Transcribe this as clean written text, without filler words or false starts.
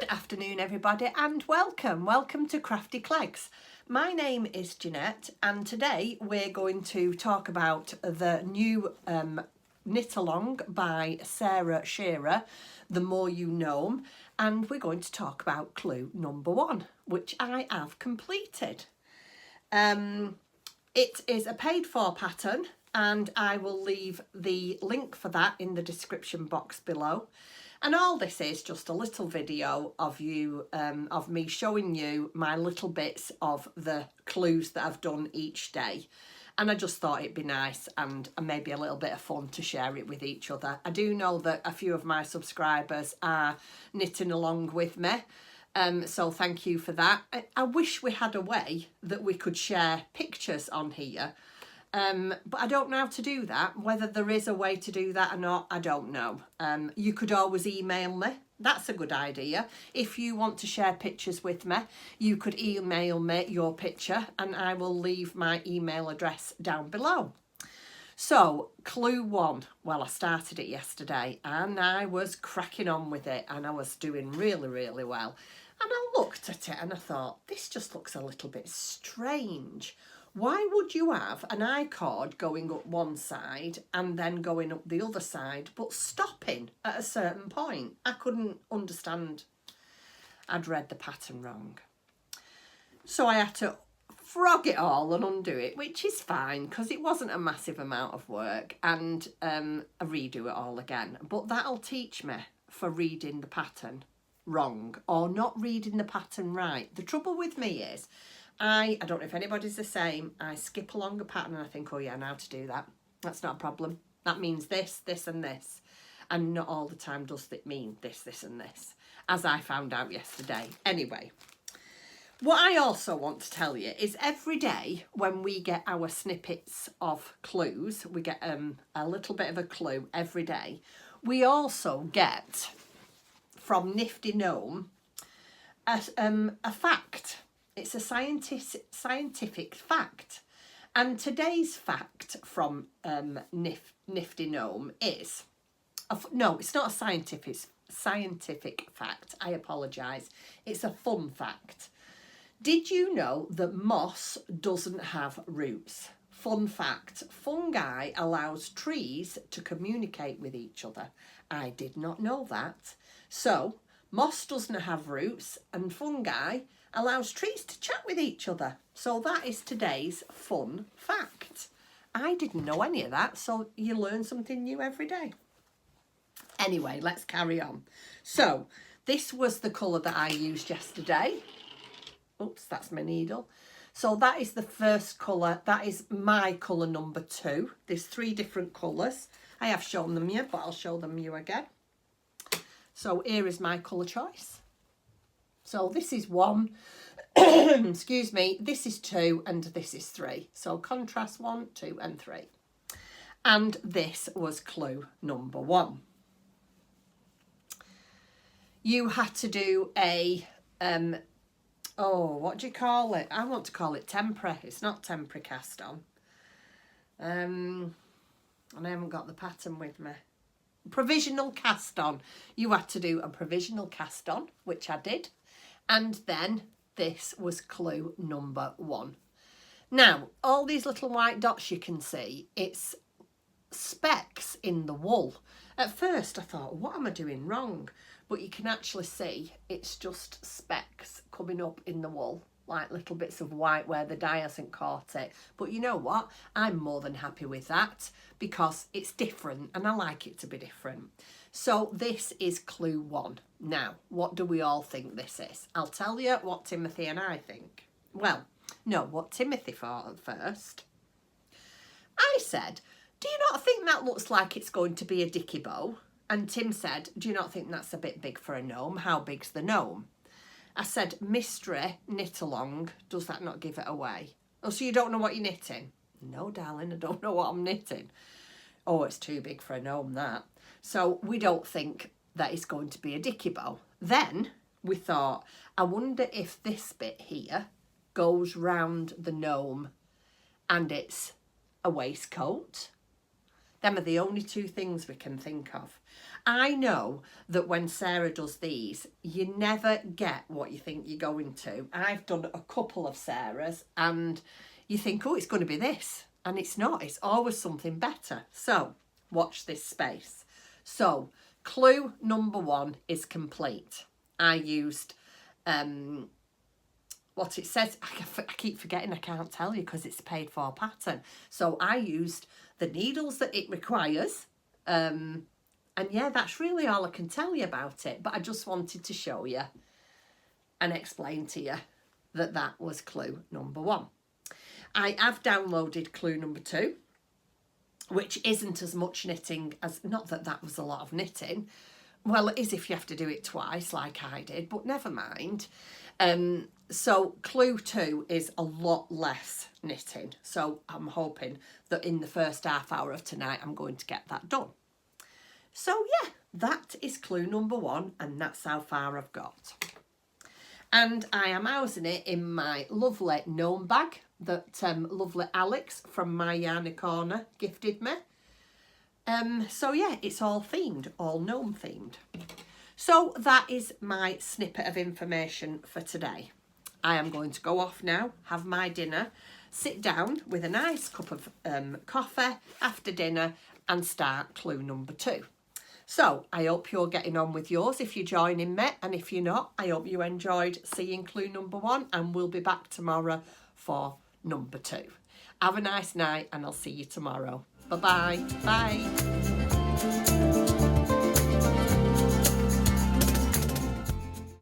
Good afternoon everybody and welcome to Crafty Clegs. My name is Jeanette and today we're going to talk about the new knit along by Sarah Shearer, The More You Gnome, and we're going to talk about clue number 1, which I have completed. It is a paid for pattern and I will leave the link for that in the description box below. And all this is just a little video of me showing you my little bits of the clues that I've done each day. And I just thought it'd be nice and maybe a little bit of fun to share it with each other. I do know that a few of my subscribers are knitting along with me. So thank you for that. I wish we had a way that we could share pictures on here. But I don't know how to do that. Whether there is a way to do that or not, I don't know. You could always email me. That's a good idea. If you want to share pictures with me, you could email me your picture and I will leave my email address down below. So, clue 1. Well, I started it yesterday and I was cracking on with it and I was doing really, really well. And I looked at it and I thought, this just looks a little bit strange. Why would you have an I-cord going up one side and then going up the other side, but stopping at a certain point? I couldn't understand. I'd read the pattern wrong. So I had to frog it all and undo it, which is fine because it wasn't a massive amount of work, and redo it all again. But that'll teach me for reading the pattern wrong or not reading the pattern right. The trouble with me is, I don't know if anybody's the same. I skip along a pattern and I think, oh yeah, I know how to do that. That's not a problem. That means this, this and this. And not all the time does it mean this, this and this, as I found out yesterday. Anyway, what I also want to tell you is every day when we get our snippets of clues, we get a little bit of a clue every day. We also get from Nifty Gnome a fact. It's a scientific fact. And today's fact from Nifty Gnome is, no, it's not a scientific fact. I apologise. It's a fun fact. Did you know that moss doesn't have roots? Fun fact, fungi allows trees to communicate with each other. I did not know that. So, moss doesn't have roots and fungi allows trees to chat with each other. So that is today's fun fact. I didn't know any of that, so you learn something new every day. Anyway, let's carry on. So this was the colour that I used yesterday. Oops, that's my needle. So that is the first colour. That is my colour number 2. There's 3 different colours. I have shown them you, but I'll show them you again. So here is my colour choice. So this is 1, excuse me, this is 2 and this is 3. So contrast 1, 2 and 3. And this was clue number 1. You had to do a, what do you call it? I want to call it temporary. It's not temporary cast on. And I haven't got the pattern with me. Provisional cast on. You had to do a provisional cast on, which I did. And then this was clue number 1. Now, all these little white dots you can see, it's specks in the wool. At first I thought, what am I doing wrong? But you can actually see it's just specks coming up in the wool, like little bits of white where the dye hasn't caught it. But you know what? I'm more than happy with that because it's different and I like it to be different. So this is clue 1. Now, what do we all think this is? I'll tell you what Timothy and I think. Well, no, what Timothy thought at first. I said, do you not think that looks like it's going to be a dicky bow? And Tim said, do you not think that's a bit big for a gnome? How big's the gnome? I said, mystery, knit along. Does that not give it away? Oh, so you don't know what you're knitting? No, darling, I don't know what I'm knitting. Oh, it's too big for a gnome, that. So we don't think that it's going to be a dicky bow. Then we thought, I wonder if this bit here goes round the gnome and it's a waistcoat. Them are the only two things we can think of. I know that when Sarah does these, you never get what you think you're going to. I've done a couple of Sarah's and you think, oh, it's going to be this. And it's not. It's always something better. So watch this space. So clue number 1 is complete. I used what it says. I keep forgetting, I can't tell you because it's a paid for pattern. So I used the needles that it requires. And yeah, that's really all I can tell you about it. But I just wanted to show you and explain to you that that was clue number 1. I have downloaded clue number 2, which isn't as much knitting as, not that that was a lot of knitting. Well, it is if you have to do it twice like I did, but never mind. So clue 2 is a lot less knitting. So I'm hoping that in the first half hour of tonight, I'm going to get that done. So yeah, that is clue number 1, and that's how far I've got. And I am housing it in my lovely GNOME bag that lovely Alex from My Yarny Corner gifted me. So yeah, it's all themed, all GNOME themed. So that is my snippet of information for today. I am going to go off now, have my dinner, sit down with a nice cup of coffee after dinner and start clue number 2. So I hope you're getting on with yours if you're joining me, and if you're not, I hope you enjoyed seeing clue number 1, and we'll be back tomorrow for number 2. Have a nice night and I'll see you tomorrow. Bye-bye. Bye.